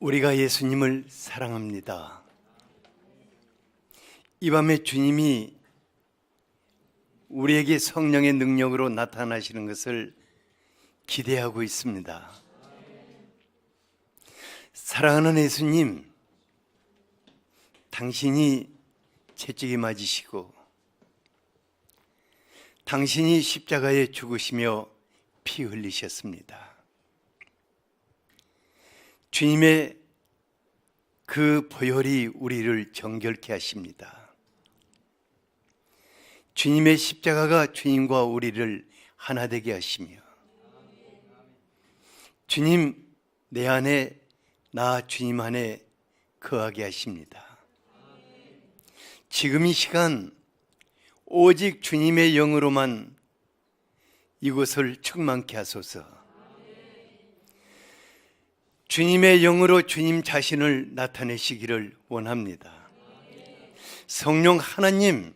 우리가 예수님을 사랑합니다. 이 밤에 주님이 우리에게 성령의 능력으로 나타나시는 것을 기대하고 있습니다. 사랑하는 예수님, 당신이 채찍에 맞으시고 당신이 십자가에 죽으시며 피 흘리셨습니다. 주님의 그 보혈이 우리를 정결케 하십니다. 주님의 십자가가 주님과 우리를 하나 되게 하시며, 주님 내 안에, 나 주님 안에 거하게 하십니다. 지금 이 시간 오직 주님의 영으로만 이곳을 충만케 하소서. 주님의 영으로 주님 자신을 나타내시기를 원합니다. 성령 하나님,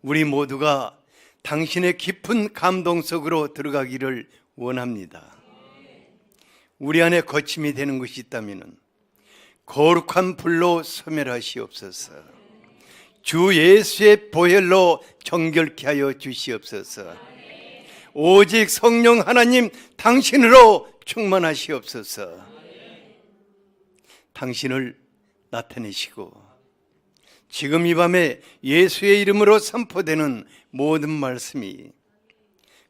우리 모두가 당신의 깊은 감동 속으로 들어가기를 원합니다. 우리 안에 거침이 되는 것이 있다면 거룩한 불로 소멸하시옵소서. 주 예수의 보혈로 정결케 하여 주시옵소서. 오직 성령 하나님 당신으로 충만하시옵소서. 당신을 나타내시고 지금 이 밤에 예수의 이름으로 선포되는 모든 말씀이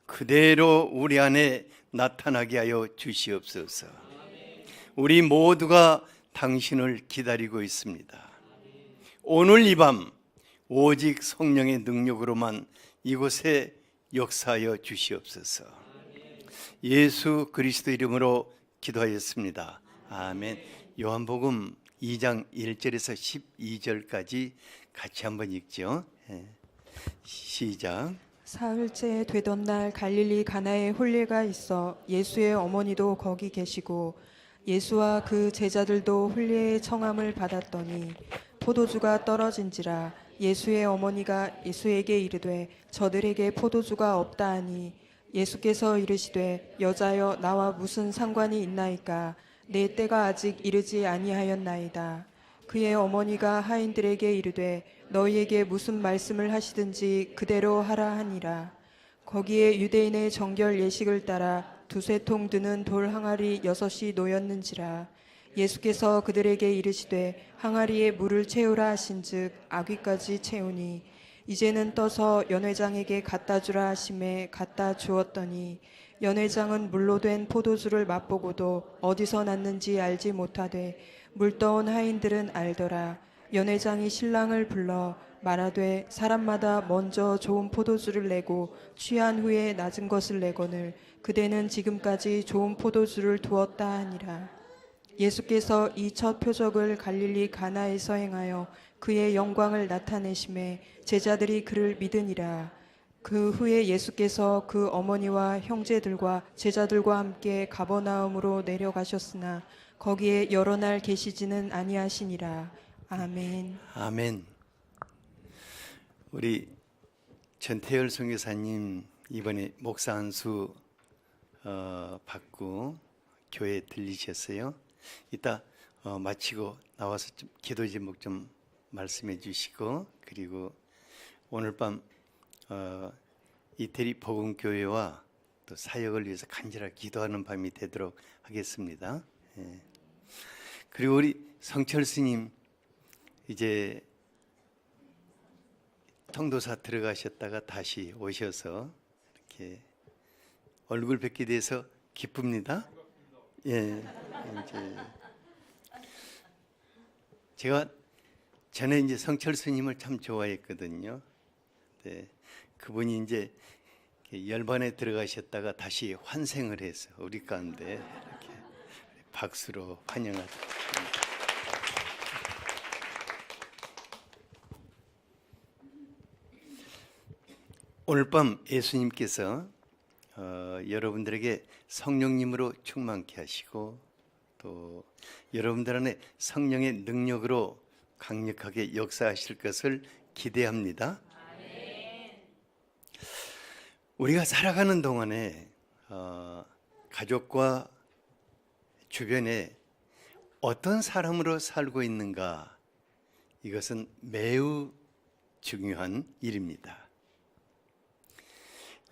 그대로 우리 안에 나타나게 하여 주시옵소서. 우리 모두가 당신을 기다리고 있습니다. 오늘 이 밤 오직 성령의 능력으로만 이곳에 역사하여 주시옵소서. 예수 그리스도 이름으로 기도하였습니다. 아멘. 요한복음 2장 1절에서 12절까지 같이 한번 읽죠. 시작. 사흘째 되던 날 갈릴리 가나에 혼례가 있어 예수의 어머니도 거기 계시고 예수와 그 제자들도 혼례의 청함을 받았더니 포도주가 떨어진지라 예수의 어머니가 예수에게 이르되 저들에게 포도주가 없다 하니 예수께서 이르시되 여자여 나와 무슨 상관이 있나이까 내 때가 아직 이르지 아니하였나이다. 그의 어머니가 하인들에게 이르되 너희에게 무슨 말씀을 하시든지 그대로 하라 하니라. 거기에 유대인의 정결 예식을 따라 두세 통 드는 돌 항아리 6이 놓였는지라. 예수께서 그들에게 이르시되 항아리에 물을 채우라 하신즉 아귀까지 채우니 이제는 떠서 연회장에게 갖다 주라 하심에 갖다 주었더니 연회장은 물로 된 포도주를 맛보고도 어디서 났는지 알지 못하되 물떠온 하인들은 알더라. 연회장이 신랑을 불러 말하되 사람마다 먼저 좋은 포도주를 내고 취한 후에 낮은 것을 내거늘 그대는 지금까지 좋은 포도주를 두었다 하니라. 예수께서 이 첫 표적을 갈릴리 가나에서 행하여 그의 영광을 나타내심에 제자들이 그를 믿으니라. 그 후에 예수께서 그 어머니와 형제들과 제자들과 함께 가버나움으로 내려가셨으나 거기에 여러 날 계시지는 아니하시니라. 아멘. 아멘. 우리 전태열 선교사님 이번에 목사 안수 받고 교회에 들리셨어요. 이따 마치고 나와서 좀 기도 제목 좀 말씀해 주시고, 그리고 오늘 밤 이태리 복음교회와 또 사역을 위해서 간절하게 기도하는 밤이 되도록 하겠습니다. 그리고 우리 성철 스님 이제 통도사 들어가셨다가 다시 오셔서 이렇게 얼굴 뵙게 돼서 기쁩니다. 예, 이제 제가 전에 이제 성철 스님을 참 좋아했거든요. 네, 그분이 이제 열반에 들어가셨다가 다시 환생을 해서 우리 가운데 이렇게 박수로 환영하죠. 오늘 밤 예수님께서 여러분들에게 성령님으로 충만케 하시고 또 여러분들 안에 성령의 능력으로 강력하게 역사하실 것을 기대합니다. 우리가 살아가는 동안에 가족과 주변에 어떤 사람으로 살고 있는가, 이것은 매우 중요한 일입니다.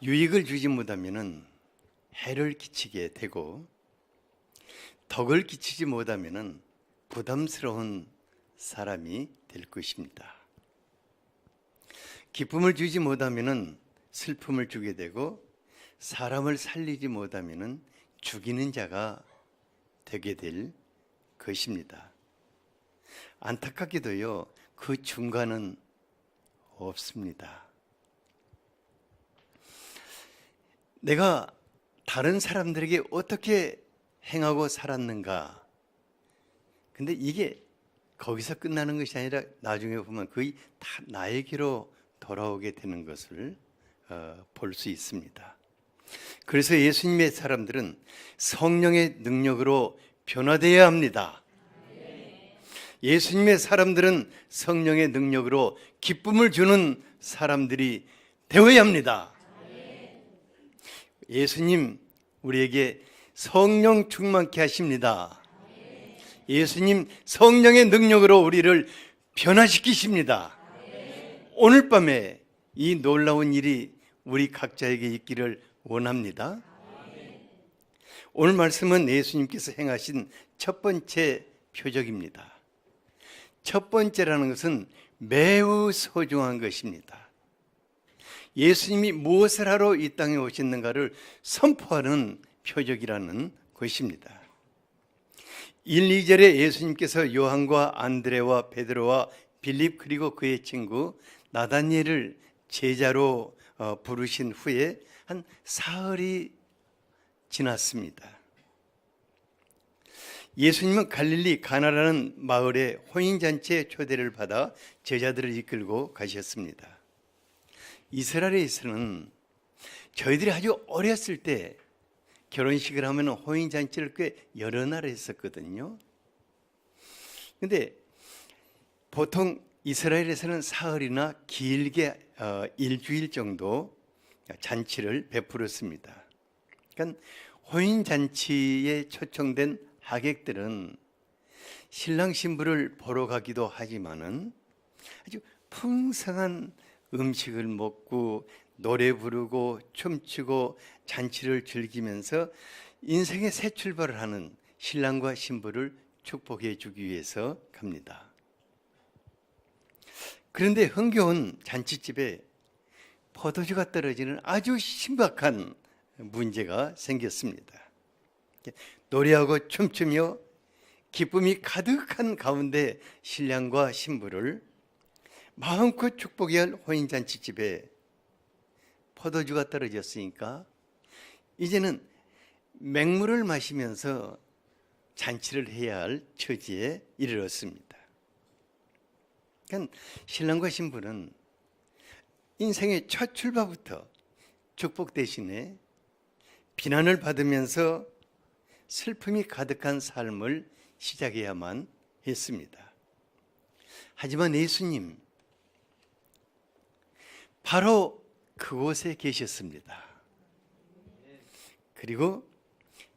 유익을 주지 못하면 해를 끼치게 되고, 덕을 끼치지 못하면 부담스러운 사람이 될 것입니다. 기쁨을 주지 못하면 슬픔을 주게 되고, 사람을 살리지 못하면 죽이는 자가 되게 될 것입니다. 안타깝게도요, 그 중간은 없습니다. 내가 다른 사람들에게 어떻게 행하고 살았는가, 근데 이게 거기서 끝나는 것이 아니라 나중에 보면 거의 다 나에게로 돌아오게 되는 것을 볼 수 있습니다. 그래서 예수님의 사람들은 성령의 능력으로 변화되어야 합니다. 예수님의 사람들은 성령의 능력으로 기쁨을 주는 사람들이 되어야 합니다. 예수님 우리에게 성령 충만케 하십니다. 예수님 성령의 능력으로 우리를 변화시키십니다. 오늘 밤에 이 놀라운 일이 우리 각자에게 있기를 원합니다. 오늘 말씀은 예수님께서 행하신 첫 번째 표적입니다. 첫 번째라는 것은 매우 소중한 것입니다. 예수님이 무엇을 하러 이 땅에 오셨는가를 선포하는 표적이라는 것입니다. 1, 2절에 예수님께서 요한과 안드레와 베드로와 빌립 그리고 그의 친구 나다니엘을 제자로 부르신 후에 한 사흘이 지났습니다. 예수님은 갈릴리 가나라는 마을에 혼인잔치에 초대를 받아 제자들을 이끌고 가셨습니다. 이스라엘에서는 저희들이 아주 어렸을 때 결혼식을 하면 혼인잔치를 꽤 여러 날 했었거든요. 근데 보통 이스라엘에서는 사흘이나 길게 일주일 정도 잔치를 베풀었습니다. 그러니까 혼인잔치에 초청된 하객들은 신랑 신부를 보러 가기도 하지만은 아주 풍성한 음식을 먹고 노래 부르고 춤추고 잔치를 즐기면서 인생의 새 출발을 하는 신랑과 신부를 축복해 주기 위해서 갑니다. 그런데 흥겨운 잔치집에 포도주가 떨어지는 아주 심각한 문제가 생겼습니다. 노래하고 춤추며 기쁨이 가득한 가운데 신랑과 신부를 마음껏 축복해야 할 혼인잔치집에 포도주가 떨어졌으니까 이제는 맹물을 마시면서 잔치를 해야 할 처지에 이르렀습니다. 그러니까 신랑과 신부는 인생의 첫 출발부터 축복 대신에 비난을 받으면서 슬픔이 가득한 삶을 시작해야만 했습니다. 하지만 예수님 바로 그곳에 계셨습니다. 그리고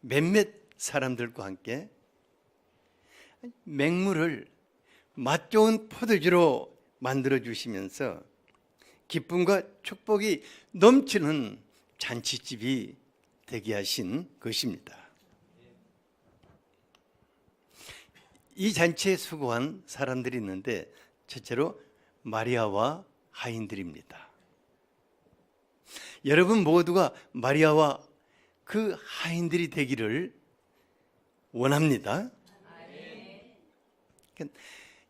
몇몇 사람들과 함께 맹물을 맛 좋은 포도주로 만들어 주시면서 기쁨과 축복이 넘치는 잔치집이 되게 하신 것입니다. 이 잔치에 수고한 사람들이 있는데 첫째로 마리아와 하인들입니다. 여러분 모두가 마리아와 그 하인들이 되기를 원합니다.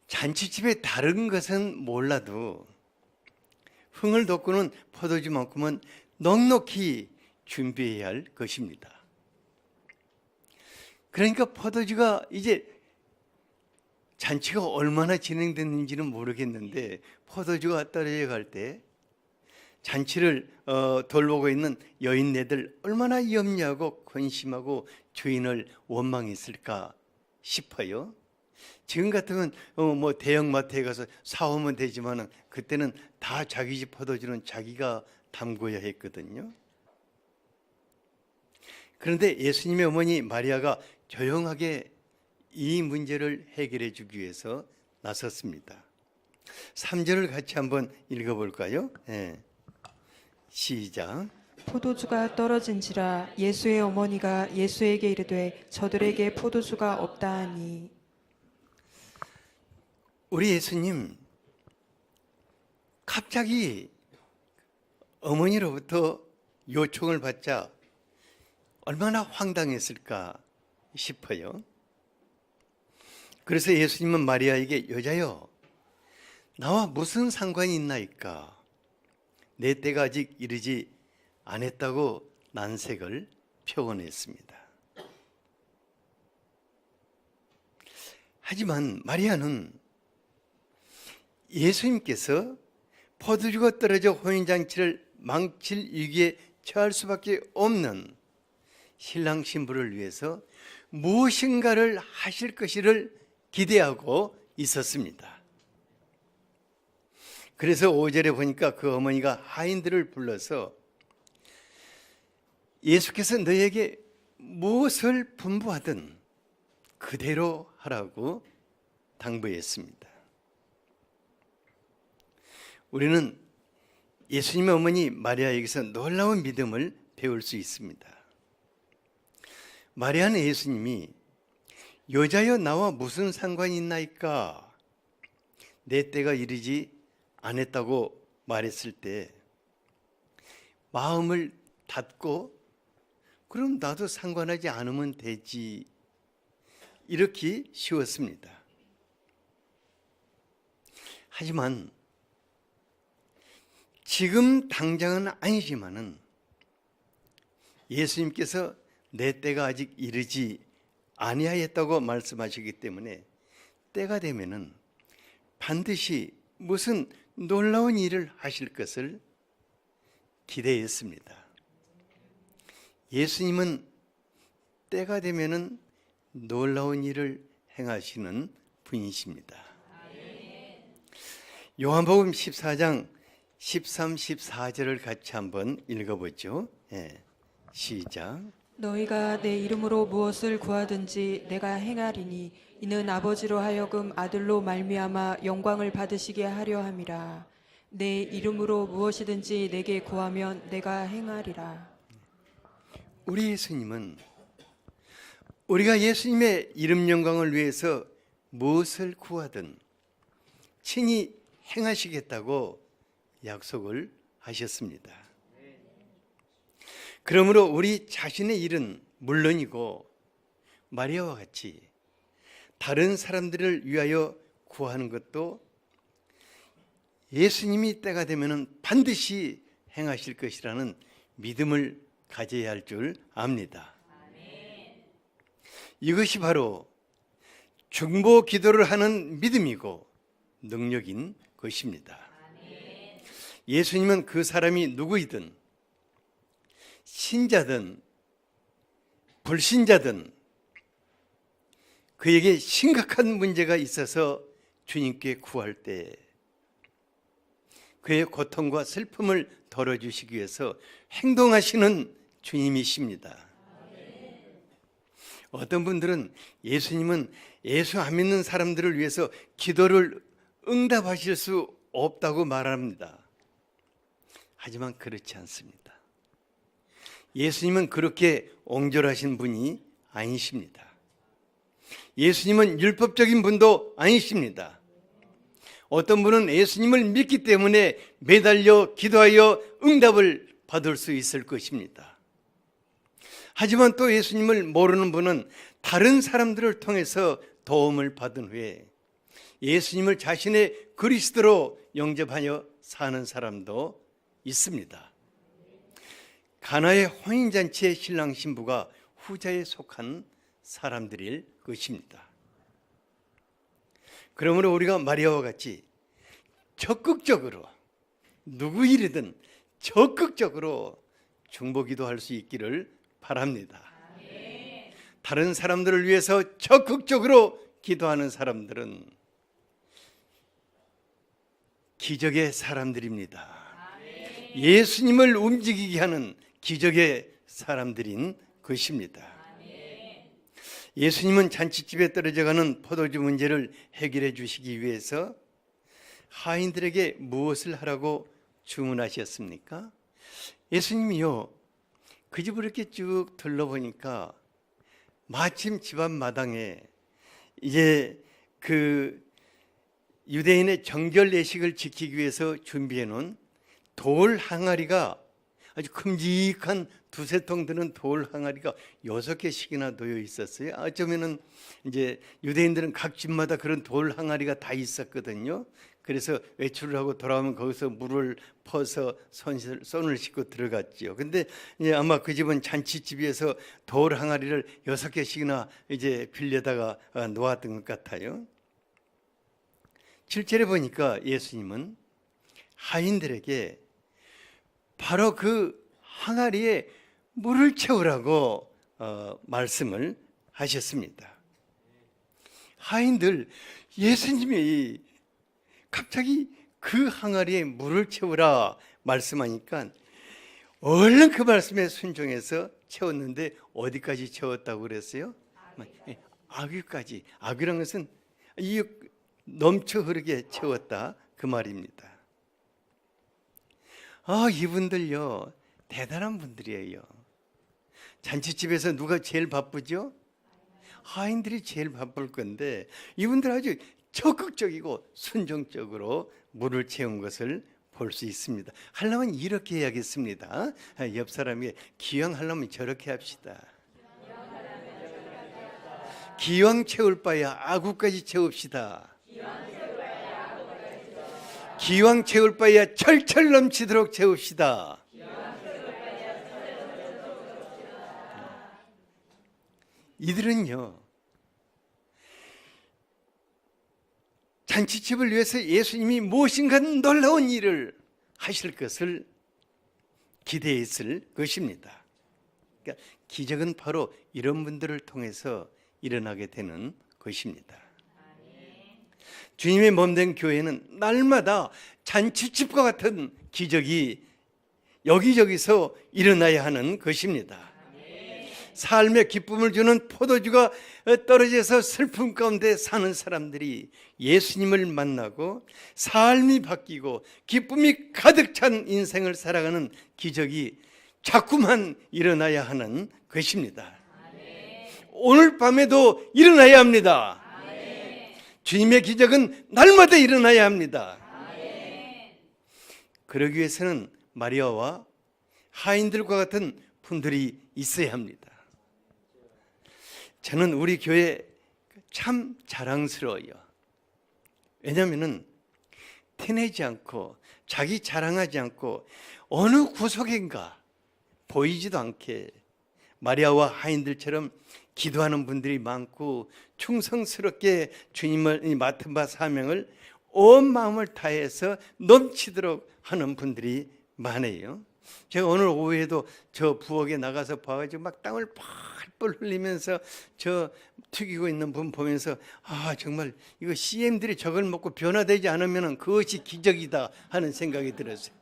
잔치집에 다른 것은 몰라도 흥을 돋구는 포도주만큼은 넉넉히 준비해야 할 것입니다. 그러니까 포도주가 이제 잔치가 얼마나 진행됐는지는 모르겠는데 포도주가 떨어져 갈 때 잔치를 돌보고 있는 여인네들 얼마나 염려하고 근심하고 주인을 원망했을까 싶어요. 지금 같으면 뭐 대형마트에 가서 사오면 되지만 그때는 다 자기 집 포도주는 자기가 담궈야 했거든요. 그런데 예수님의 어머니 마리아가 조용하게 이 문제를 해결해 주기 위해서 나섰습니다. 3절을 같이 한번 읽어볼까요? 시작. 포도주가 떨어진지라 예수의 어머니가 예수에게 이르되 저들에게 포도주가 없다 하니. 우리 예수님 갑자기 어머니로부터 요청을 받자 얼마나 황당했을까 싶어요. 그래서 예수님은 마리아에게 여자여 나와 무슨 상관이 있나이까? 내 때가 아직 이르지 않았다고 난색을 표현했습니다. 하지만 마리아는 예수님께서 포도주가 떨어져 혼인잔치를 망칠 위기에 처할 수밖에 없는 신랑 신부를 위해서 무엇인가를 하실 것을 기대하고 있었습니다. 그래서 5절에 보니까 그 어머니가 하인들을 불러서 예수께서 너에게 무엇을 분부하든 그대로 하라고 당부했습니다. 우리는 예수님의 어머니 마리아에게서 놀라운 믿음을 배울 수 있습니다. 마리아는 예수님이 여자여 나와 무슨 상관이 있나이까? 내 때가 이르지 않았다고 말했을 때 마음을 닫고 그럼 나도 상관하지 않으면 되지 이렇게 쉬웠습니다. 하지만 지금 당장은 아니지만은 예수님께서 내 때가 아직 이르지 아니하였다고 말씀하시기 때문에 때가 되면은 반드시 무슨 놀라운 일을 하실 것을 기대했습니다. 예수님은 때가 되면은 놀라운 일을 행하시는 분이십니다. 요한복음 14장 13, 14절을 같이 한번 읽어보죠. 시작. 너희가 내 이름으로 무엇을 구하든지 내가 행하리니 이는 아버지로 하여금 아들로 말미암아 영광을 받으시게 하려 함이라. 내 이름으로 무엇이든지 내게 구하면 내가 행하리라. 우리 예수님은 우리가 예수님의 이름 영광을 위해서 무엇을 구하든 친히 행하시겠다고 약속을 하셨습니다. 그러므로 우리 자신의 일은 물론이고 마리아와 같이 다른 사람들을 위하여 구하는 것도 예수님이 때가 되면 반드시 행하실 것이라는 믿음을 가져야 할 줄 압니다. 이것이 바로 중보 기도를 하는 믿음이고 능력인 것입니다. 예수님은 그 사람이 누구이든 신자든 불신자든 그에게 심각한 문제가 있어서 주님께 구할 때 그의 고통과 슬픔을 덜어주시기 위해서 행동하시는 주님이십니다. 어떤 분들은 예수님은 예수 안 믿는 사람들을 위해서 기도를 응답하실 수 없다고 말합니다. 하지만 그렇지 않습니다. 예수님은 그렇게 옹졸하신 분이 아니십니다. 예수님은 율법적인 분도 아니십니다. 어떤 분은 예수님을 믿기 때문에 매달려 기도하여 응답을 받을 수 있을 것입니다. 하지만 또 예수님을 모르는 분은 다른 사람들을 통해서 도움을 받은 후에 예수님을 자신의 그리스도로 영접하여 사는 사람도 있습니다. 가나의 혼인잔치의 신랑 신부가 후자에 속한 사람들일 것입니다. 그러므로 우리가 마리아와 같이 적극적으로 누구 일이든 적극적으로 중보기도할 수 있기를 바랍니다. 다른 사람들을 위해서 적극적으로 기도하는 사람들은 기적의 사람들입니다. 예수님을 움직이게 하는 기적의 사람들인 것입니다. 예수님은 잔치집에 떨어져가는 포도주 문제를 해결해 주시기 위해서 하인들에게 무엇을 하라고 주문하셨습니까? 예수님이요, 그 집을 이렇게 쭉 둘러보니까 마침 집안 마당에 이제 그 유대인의 정결 예식을 지키기 위해서 준비해 놓은 돌 항아리가, 아주 큼직한 두세 통 드는 돌 항아리가 6개씩이나 놓여 있었어요. 어쩌면은 이제 유대인들은 각 집마다 그런 돌 항아리가 다 있었거든요. 그래서 외출을 하고 돌아오면 거기서 물을 퍼서 손을 씻고 들어갔지요. 근데 이제 아마 그 집은 잔치집에서 돌 항아리를 6개씩이나 이제 빌려다가 놓았던 것 같아요. 실제로 보니까 예수님은 하인들에게 바로 그 항아리에 물을 채우라고 말씀을 하셨습니다. 하인들, 예수님이 갑자기 그 항아리에 물을 채우라 말씀하니까 얼른 그 말씀에 순종해서 채웠는데 어디까지 채웠다고 그랬어요? 아귀까지. 아귀란 것은 이 넘쳐 흐르게 채웠다 그 말입니다. 이분들요, 대단한 분들이에요. 잔치집에서 누가 제일 바쁘죠? 하인들이 제일 바쁠 건데 이분들 아주 적극적이고 순종적으로 물을 채운 것을 볼 수 있습니다. 하려면 이렇게 해야겠습니다. 옆 사람이 기왕 하려면 저렇게 합시다. 기왕 채울 바야 아구까지 채웁시다. 기왕 채울 바야 철철 넘치도록 채웁시다. 이들은요, 잔치집을 위해서 예수님이 무엇인가 놀라운 일을 하실 것을 기대했을 것입니다. 그러니까 기적은 바로 이런 분들을 통해서 일어나게 되는 것입니다. 주님의 몸된 교회는 날마다 잔치집과 같은 기적이 여기저기서 일어나야 하는 것입니다. 삶의 기쁨을 주는 포도주가 떨어져서 슬픔 가운데 사는 사람들이 예수님을 만나고 삶이 바뀌고 기쁨이 가득 찬 인생을 살아가는 기적이 자꾸만 일어나야 하는 것입니다. 오늘 밤에도 일어나야 합니다. 주님의 기적은 날마다 일어나야 합니다. 그러기 위해서는 마리아와 하인들과 같은 분들이 있어야 합니다. 저는 우리 교회 참 자랑스러워요. 왜냐하면 티내지 않고 자기 자랑하지 않고 어느 구석인가 보이지도 않게 마리아와 하인들처럼 기도하는 분들이 많고 충성스럽게 주님을 맡은 바 사명을 온 마음을 다해서 넘치도록 하는 분들이 많아요. 제가 오늘 오후에도 저 부엌에 나가서 봐가지고 막 땀을 펄펄 흘리면서 저 튀기고 있는 분 보면서 정말 이거 CM들이 저걸 먹고 변화되지 않으면 그것이 기적이다 하는 생각이 들었어요.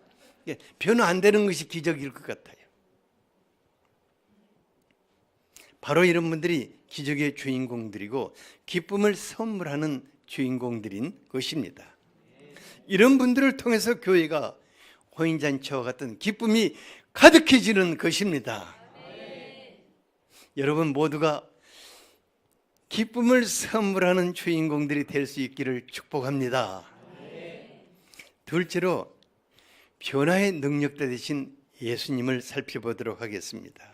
변화 안 되는 것이 기적일 것 같아요. 바로 이런 분들이 기적의 주인공들이고 기쁨을 선물하는 주인공들인 것입니다. 이런 분들을 통해서 교회가 호인잔치와 같은 기쁨이 가득해지는 것입니다. 여러분 모두가 기쁨을 선물하는 주인공들이 될 수 있기를 축복합니다. 둘째로 변화의 능력자 되신 예수님을 살펴보도록 하겠습니다.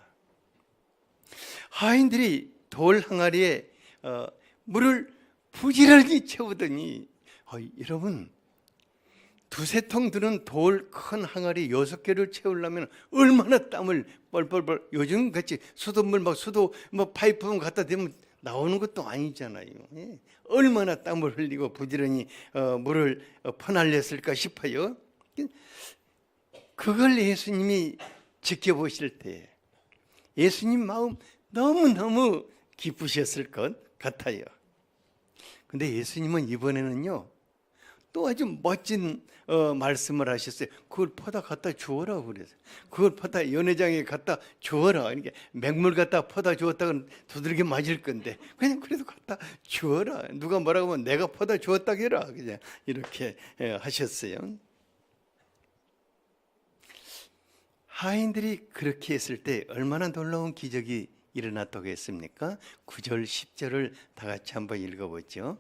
하인들이 돌 항아리에 물을 부지런히 채우더니 여러분 두세 통 드는 돌 큰 항아리 6개를 채우려면 얼마나 땀을 뻘뻘뻘, 요즘 같이 수돗물 수도 파이프만 갖다 대면 나오는 것도 아니잖아요. 얼마나 땀을 흘리고 부지런히 물을 퍼날렸을까 싶어요. 그걸 예수님이 지켜보실 때 예수님 마음 너무너무 기쁘셨을 것 같아요. 근데 예수님은 이번에는요 또 아주 멋진 말씀을 하셨어요. 그걸 퍼다 갖다 주어라 그래서. 그걸 퍼다 연회장에 갖다 주어라. 이렇게 맹물 갖다 퍼다 주었다가 두들겨 맞을 건데 그냥 그래도 갖다 주어라. 누가 뭐라고 하면 내가 퍼다 주었다 해라. 그냥 이렇게 하셨어요. 하인들이 그렇게 했을 때 얼마나 놀라운 기적이 일어났다고 했습니까? 9절 10절을 다 같이 한번 읽어보죠.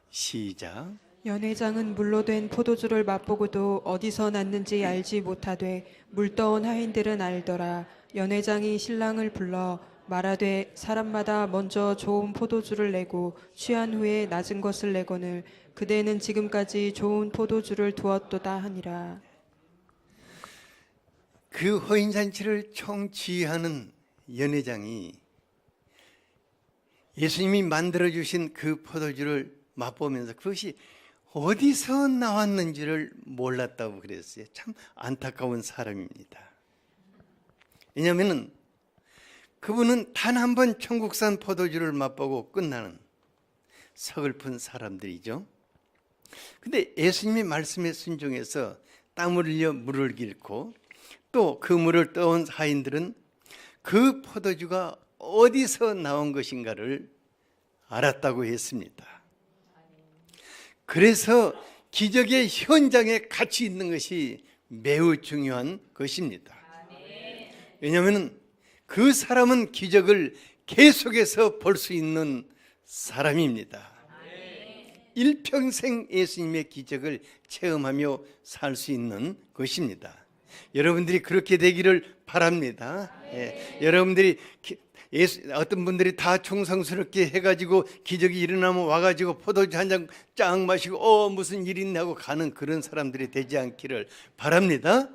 시작. 연회장은 물로 된 포도주를 맛보고도 어디서 났는지 알지 못하되 물떠온 하인들은 알더라. 연회장이 신랑을 불러 말하되 사람마다 먼저 좋은 포도주를 내고 취한 후에 낮은 것을 내거늘 그대는 지금까지 좋은 포도주를 두었도다 하니라. 그 호인잔치를 총지휘하는 연회장이 예수님이 만들어주신 그 포도주를 맛보면서 그것이 어디서 나왔는지를 몰랐다고 그랬어요. 참 안타까운 사람입니다. 왜냐하면 그분은 단 한 번 천국산 포도주를 맛보고 끝나는 서글픈 사람들이죠. 근데 예수님의 말씀에 순종해서 땀을 흘려 물을 길고 또 그 물을 떠온 하인들은 그 포도주가 어디서 나온 것인가를 알았다고 했습니다. 그래서 기적의 현장에 같이 있는 것이 매우 중요한 것입니다. 왜냐하면 그 사람은 기적을 계속해서 볼 수 있는 사람입니다. 일평생 예수님의 기적을 체험하며 살 수 있는 것입니다. 여러분들이 그렇게 되기를 바랍니다. 여러분들이 어떤 분들이 다 충성스럽게 해가지고 기적이 일어나면 와가지고 포도주 한 잔 쫙 마시고 무슨 일이 있나 하고 가는 그런 사람들이 되지 않기를 바랍니다.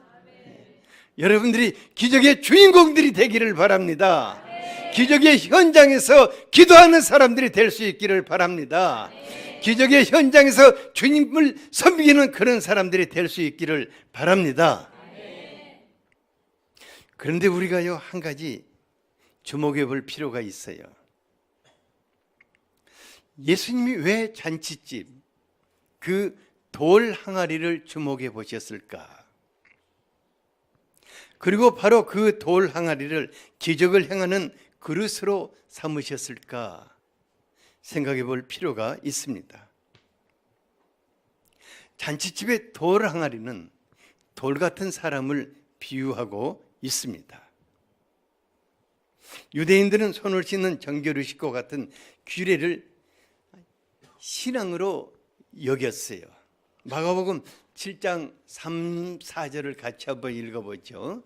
여러분들이 기적의 주인공들이 되기를 바랍니다. 기적의 현장에서 기도하는 사람들이 될 수 있기를 바랍니다. 기적의 현장에서 주님을 섬기는 그런 사람들이 될 수 있기를 바랍니다. 그런데 우리가요, 한 가지 주목해 볼 필요가 있어요. 예수님이 왜 잔치집 그 돌 항아리를 주목해 보셨을까? 그리고 바로 그 돌 항아리를 기적을 행하는 그릇으로 삼으셨을까 생각해 볼 필요가 있습니다. 잔치집의 돌 항아리는 돌 같은 사람을 비유하고 있습니다. 유대인들은 손을 씻는 정결의식과 같은 규례를 신앙으로 여겼어요. 마가복음 7장 3, 4절을 같이 한번 읽어보죠.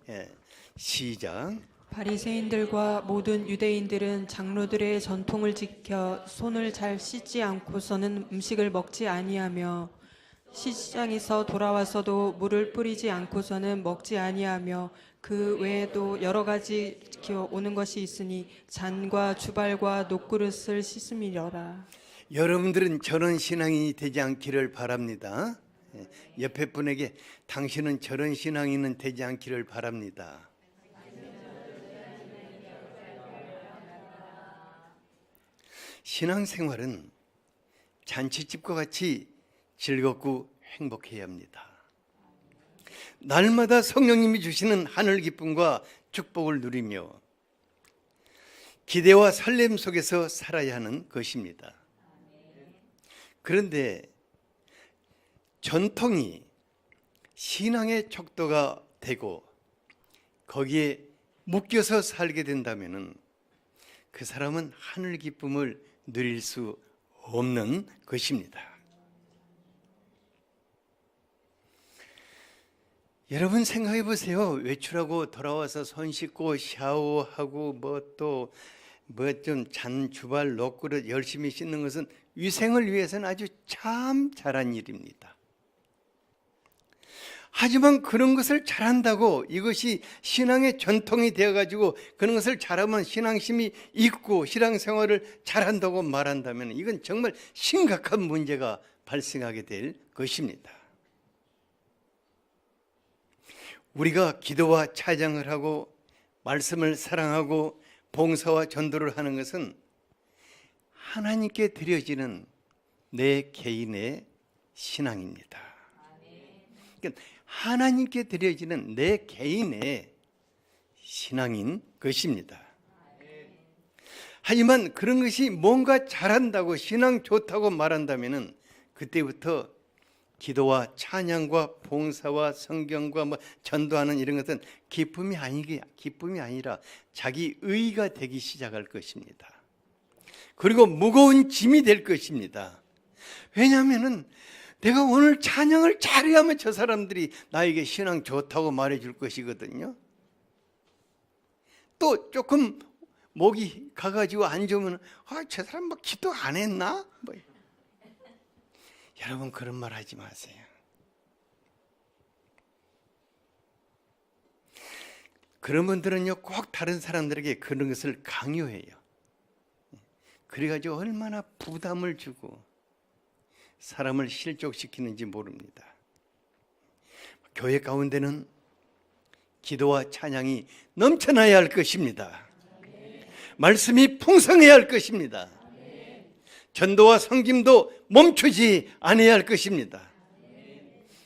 시작. 바리새인들과 모든 유대인들은 장로들의 전통을 지켜 손을 잘 씻지 않고서는 음식을 먹지 아니하며 시장에서 돌아와서도 물을 뿌리지 않고서는 먹지 아니하며 그 외에도 여러 가지 지켜 오는 것이 있으니 잔과 주발과 녹그릇을 씻음이려라. 여러분들은 저런 신앙인이 되지 않기를 바랍니다. 옆에 분에게 당신은 저런 신앙인은 되지 않기를 바랍니다. 신앙생활은 잔치집과 같이 즐겁고 행복해야 합니다. 날마다 성령님이 주시는 하늘 기쁨과 축복을 누리며 기대와 설렘 속에서 살아야 하는 것입니다. 그런데 전통이 신앙의 척도가 되고 거기에 묶여서 살게 된다면 그 사람은 하늘 기쁨을 누릴 수 없는 것입니다. 여러분 생각해 보세요. 외출하고 돌아와서 손 씻고 샤워하고 좀 잔 주발 녹그릇 열심히 씻는 것은 위생을 위해서는 아주 참 잘한 일입니다. 하지만 그런 것을 잘한다고 이것이 신앙의 전통이 되어가지고 그런 것을 잘하면 신앙심이 있고 신앙생활을 잘한다고 말한다면 이건 정말 심각한 문제가 발생하게 될 것입니다. 우리가 기도와 찬양을 하고 말씀을 사랑하고 봉사와 전도를 하는 것은 하나님께 드려지는 내 개인의 신앙입니다. 그러니까 하나님께 드려지는 내 개인의 신앙인 것입니다. 하지만 그런 것이 뭔가 잘한다고 신앙 좋다고 말한다면 그때부터 기도와 찬양과 봉사와 성경과 전도하는 이런 것은 기쁨이 아니라 자기 의가 되기 시작할 것입니다. 그리고 무거운 짐이 될 것입니다. 왜냐하면 내가 오늘 찬양을 잘해야만 저 사람들이 나에게 신앙 좋다고 말해줄 것이거든요. 또 조금 목이 가가지고 안 좋으면 저 사람 뭐 기도 안 했나? 여러분 그런 말 하지 마세요. 그런 분들은요 꼭 다른 사람들에게 그런 것을 강요해요. 그래가지고 얼마나 부담을 주고 사람을 실족시키는지 모릅니다. 교회 가운데는 기도와 찬양이 넘쳐나야 할 것입니다. 말씀이 풍성해야 할 것입니다. 전도와 성김도 멈추지 않아야 할 것입니다.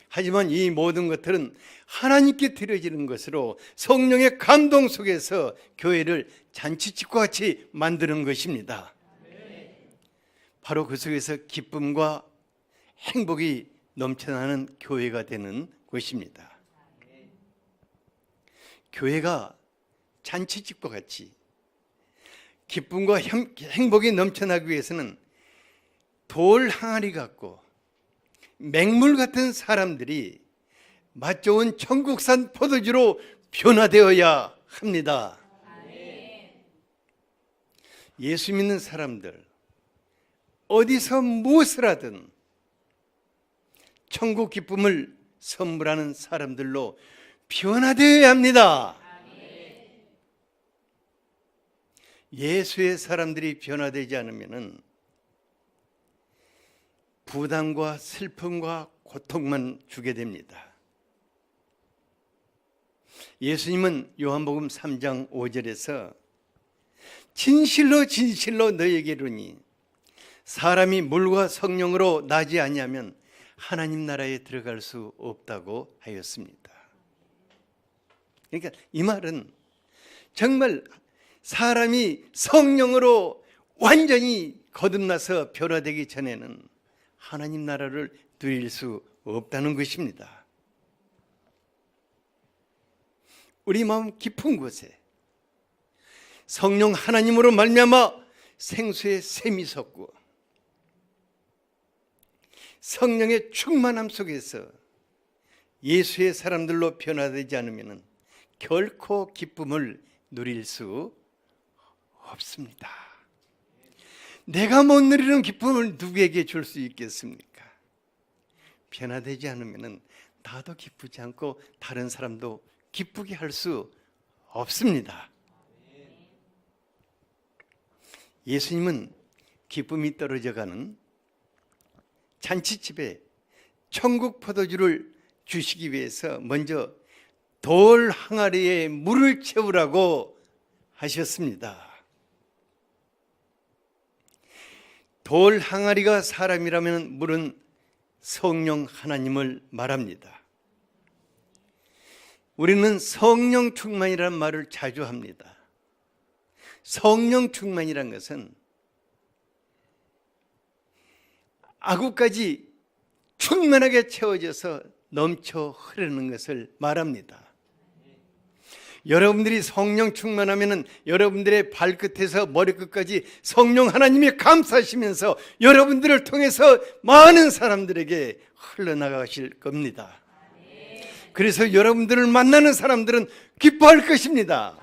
하지만 이 모든 것들은 하나님께 드려지는 것으로 성령의 감동 속에서 교회를 잔치집과 같이 만드는 것입니다. 바로 그 속에서 기쁨과 행복이 넘쳐나는 교회가 되는 것입니다. 교회가 잔치집과 같이 기쁨과 행복이 넘쳐나기 위해서는 돌 항아리 같고 맹물 같은 사람들이 맛 좋은 천국산 포도주로 변화되어야 합니다. 예수 믿는 사람들 어디서 무엇을 하든 천국 기쁨을 선물하는 사람들로 변화되어야 합니다. 예수의 사람들이 변화되지 않으면 부담과 슬픔과 고통만 주게 됩니다. 예수님은 요한복음 3장 5절에서 진실로 진실로 너희에게 이르노니 사람이 물과 성령으로 나지 아니하면 하나님 나라에 들어갈 수 없다고 하였습니다. 그러니까 이 말은 정말 사람이 성령으로 완전히 거듭나서 변화되기 전에는 하나님 나라를 누릴 수 없다는 것입니다. 우리 마음 깊은 곳에 성령 하나님으로 말미암아 생수의 샘이 솟고 성령의 충만함 속에서 예수의 사람들로 변화되지 않으면 결코 기쁨을 누릴 수 없습니다. 내가 못 누리는 기쁨을 누구에게 줄 수 있겠습니까? 변화되지 않으면 나도 기쁘지 않고 다른 사람도 기쁘게 할 수 없습니다. 예수님은 기쁨이 떨어져가는 잔치집에 천국 포도주를 주시기 위해서 먼저 돌 항아리에 물을 채우라고 하셨습니다. 돌 항아리가 사람이라면 물은 성령 하나님을 말합니다. 우리는 성령 충만이라는 말을 자주 합니다. 성령 충만이라는 것은 아구까지 충만하게 채워져서 넘쳐 흐르는 것을 말합니다. 여러분들이 성령 충만하면 여러분들의 발끝에서 머리끝까지 성령 하나님이 감싸시면서 여러분들을 통해서 많은 사람들에게 흘러나가실 겁니다. 그래서 여러분들을 만나는 사람들은 기뻐할 것입니다.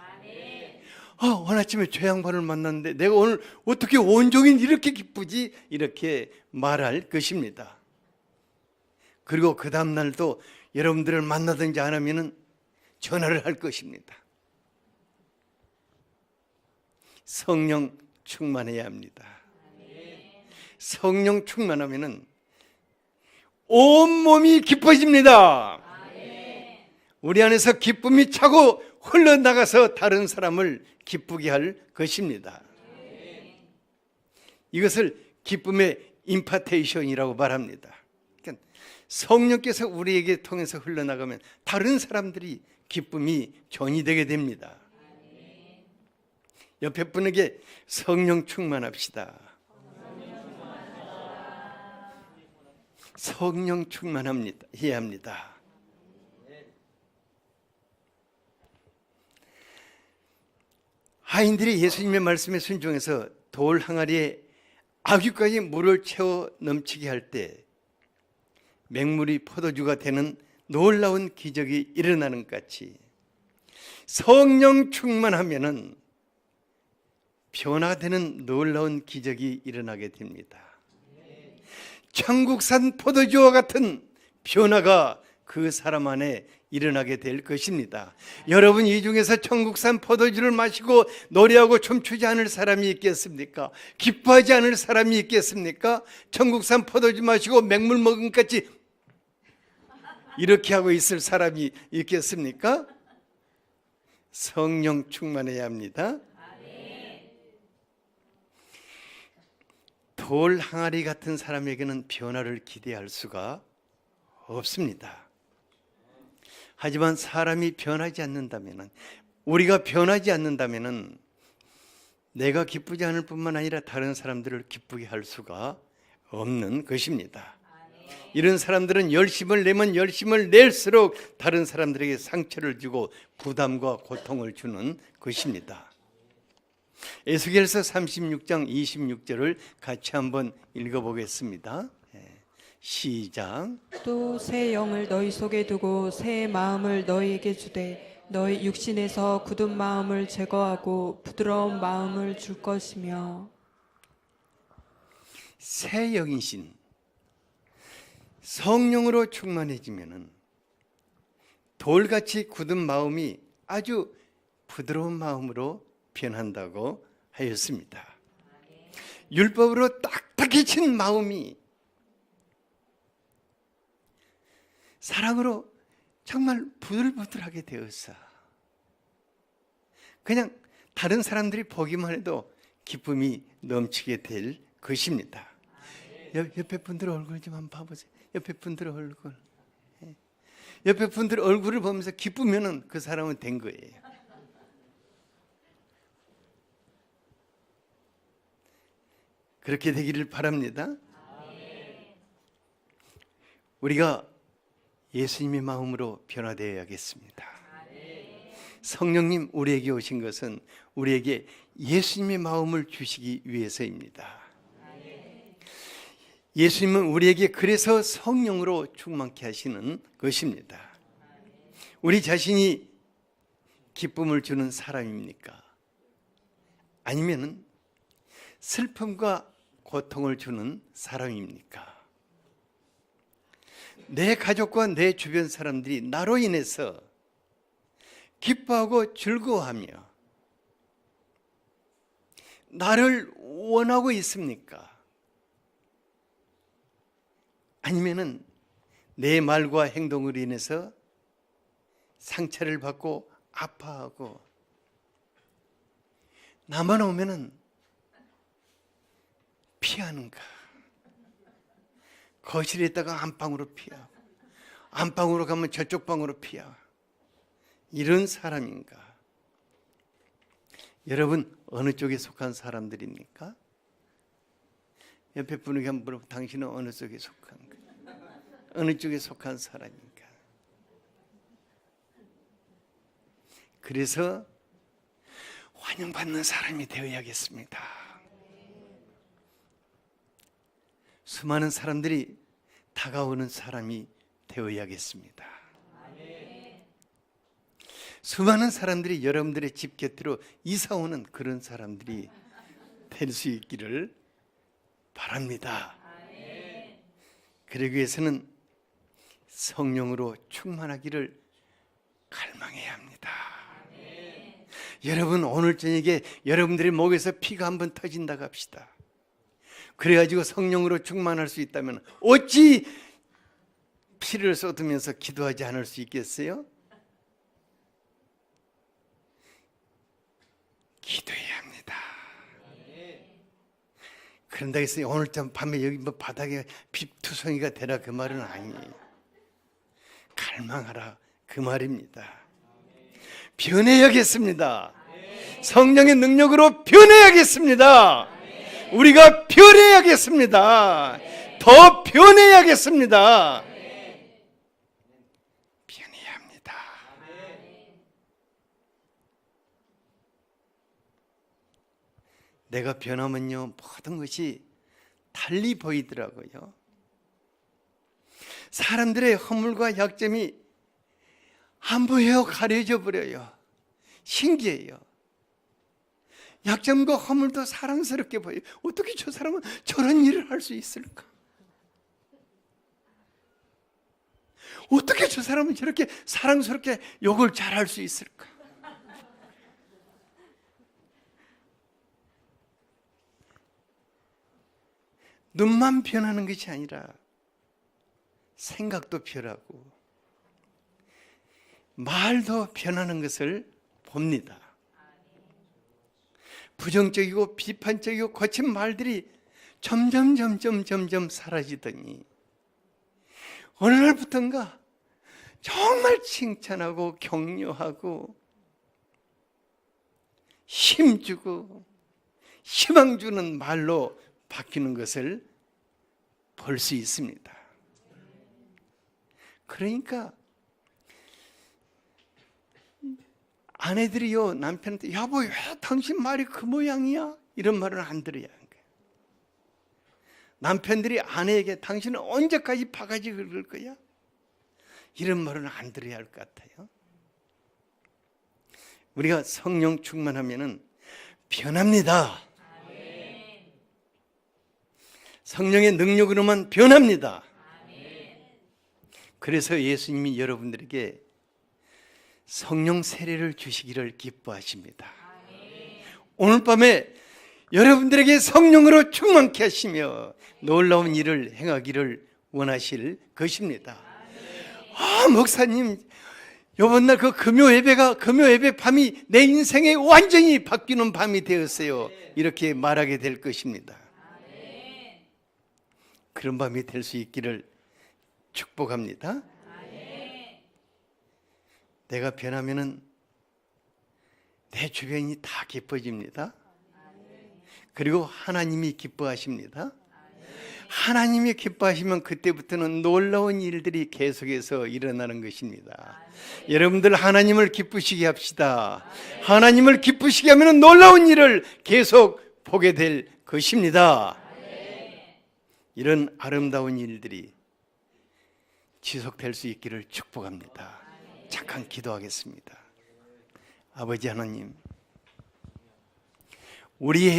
오늘 아침에 저 양반을 만났는데 내가 오늘 어떻게 온종일 이렇게 기쁘지? 이렇게 말할 것입니다. 그리고 그 다음 날도 여러분들을 만나든지 안 하면 전화를 할 것입니다. 성령 충만해야 합니다. 성령 충만하면 온몸이 기뻐집니다. 우리 안에서 기쁨이 차고 흘러나가서 다른 사람을 기쁘게 할 것입니다. 이것을 기쁨의 임파테이션이라고 말합니다. 그러니까 성령께서 우리에게 통해서 흘러나가면 다른 사람들이 기쁨이 전이되게 됩니다. 옆에 분에게 성령 충만합시다. 성령 충만합니다. 해야 합니다. 하인들이 예수님의 말씀에 순종해서 돌 항아리에 아귀까지 물을 채워 넘치게 할 때 맹물이 포도주가 되는 놀라운 기적이 일어나는 것 같이 성령 충만하면은 변화되는 놀라운 기적이 일어나게 됩니다. 천국산 포도주와 같은 변화가 그 사람 안에 일어나게 될 것입니다. 여러분, 이 중에서 천국산 포도주를 마시고 노래하고 춤추지 않을 사람이 있겠습니까? 기뻐하지 않을 사람이 있겠습니까? 천국산 포도주 마시고 맹물 먹은 것 같이 이렇게 하고 있을 사람이 있겠습니까? 성령 충만해야 합니다. 돌 항아리 같은 사람에게는 변화를 기대할 수가 없습니다. 하지만 사람이 변하지 않는다면, 우리가 변하지 않는다면 내가 기쁘지 않을 뿐만 아니라 다른 사람들을 기쁘게 할 수가 없는 것입니다. 이런 사람들은 열심을 내면 열심을 낼수록 다른 사람들에게 상처를 주고 부담과 고통을 주는 것입니다. 에스겔서 36장 26절을 같이 한번 읽어보겠습니다. 시작. 또 새 영을 너희 속에 두고 새 마음을 너희에게 주되 너희 육신에서 굳은 마음을 제거하고 부드러운 마음을 줄 것이며. 새 영이신 성령으로 충만해지면은 돌같이 굳은 마음이 아주 부드러운 마음으로 변한다고 하였습니다. 율법으로 딱딱해진 마음이 사랑으로 정말 부들부들하게 되어서 그냥 다른 사람들이 보기만 해도 기쁨이 넘치게 될 것입니다. 옆에 분들 얼굴 좀 한번 봐보세요. 옆에 분들 얼굴. 옆에 분들 얼굴을 보면서 기쁘면은 그 사람은 된 거예요. 그렇게 되기를 바랍니다. 우리가 예수님의 마음으로 변화되어야겠습니다. 성령님 우리에게 오신 것은 우리에게 예수님의 마음을 주시기 위해서입니다. 예수님은 우리에게 그래서 성령으로 충만케 하시는 것입니다. 우리 자신이 기쁨을 주는 사람입니까? 아니면은 슬픔과 고통을 주는 사람입니까? 내 가족과 내 주변 사람들이 나로 인해서 기뻐하고 즐거워하며 나를 원하고 있습니까? 아니면은 내 말과 행동으로 인해서 상처를 받고 아파하고 나만 오면은 피하는가? 거실에 있다가 안방으로 피하고 안방으로 가면 저쪽 방으로 피하고 이런 사람인가? 여러분 어느 쪽에 속한 사람들입니까? 옆에 분에게 한번 물어보고 당신은 어느 쪽에 속한가? 어느 쪽에 속한 사람인가? 그래서 환영받는 사람이 되어야겠습니다. 수많은 사람들이 다가오는 사람이 되어야겠습니다. 수많은 사람들이 여러분들의 집 곁으로 이사 오는 그런 사람들이 될 수 있기를 바랍니다. 그러기 위해서는 성령으로 충만하기를 갈망해야 합니다. 여러분 오늘 저녁에 여러분들의 목에서 피가 한번 터진다고 합시다. 그래가지고 성령으로 충만할 수 있다면 어찌 피를 쏟으면서 기도하지 않을 수 있겠어요? 기도해야 합니다. 그런다 해서 오늘 좀 밤에 여기 뭐 바닥에 빚투성이가 되라 그 말은 아니에요. 갈망하라 그 말입니다. 변해야겠습니다. 성령의 능력으로 변해야겠습니다. 우리가 변해야겠습니다. 더 변해야겠습니다. 변해야 합니다. 내가 변하면요 모든 것이 달리 보이더라고요. 사람들의 허물과 약점이 안 보여요. 가려져 버려요. 신기해요. 약점과 허물도 사랑스럽게 보여요. 어떻게 저 사람은 저런 일을 할 수 있을까? 어떻게 저 사람은 저렇게 사랑스럽게 욕을 잘할 수 있을까? 눈만 변하는 것이 아니라 생각도 변하고 말도 변하는 것을 봅니다. 부정적이고 비판적이고 거친 말들이 점점 사라지더니 어느 날부턴가 정말 칭찬하고 격려하고 힘주고 희망 주는 말로 바뀌는 것을 볼 수 있습니다. 그러니까 아내들이요 남편한테 여보 왜 당신 말이 그 모양이야? 이런 말은 안 들어야 하는 거예요. 남편들이 아내에게 당신은 언제까지 바가지 긁을 거야? 이런 말은 안 들어야 할 것 같아요. 우리가 성령 충만하면은 변합니다. 성령의 능력으로만 변합니다. 그래서 예수님이 여러분들에게 성령 세례를 주시기를 기뻐하십니다. 오늘 밤에 여러분들에게 성령으로 충만케 하시며 놀라운 일을 행하기를 원하실 것입니다. 목사님 이번 날 그 금요 예배 밤이 내 인생에 완전히 바뀌는 밤이 되었어요. 이렇게 말하게 될 것입니다. 그런 밤이 될 수 있기를 축복합니다. 내가 변하면은 내 주변이 다 기뻐집니다. 그리고 하나님이 기뻐하십니다. 하나님이 기뻐하시면 그때부터는 놀라운 일들이 계속해서 일어나는 것입니다. 여러분들 하나님을 기쁘시게 합시다. 하나님을 기쁘시게 하면 놀라운 일을 계속 보게 될 것입니다. 이런 아름다운 일들이 지속될 수 있기를 축복합니다. 잠깐 기도하겠습니다. 아버지 하나님, 우리의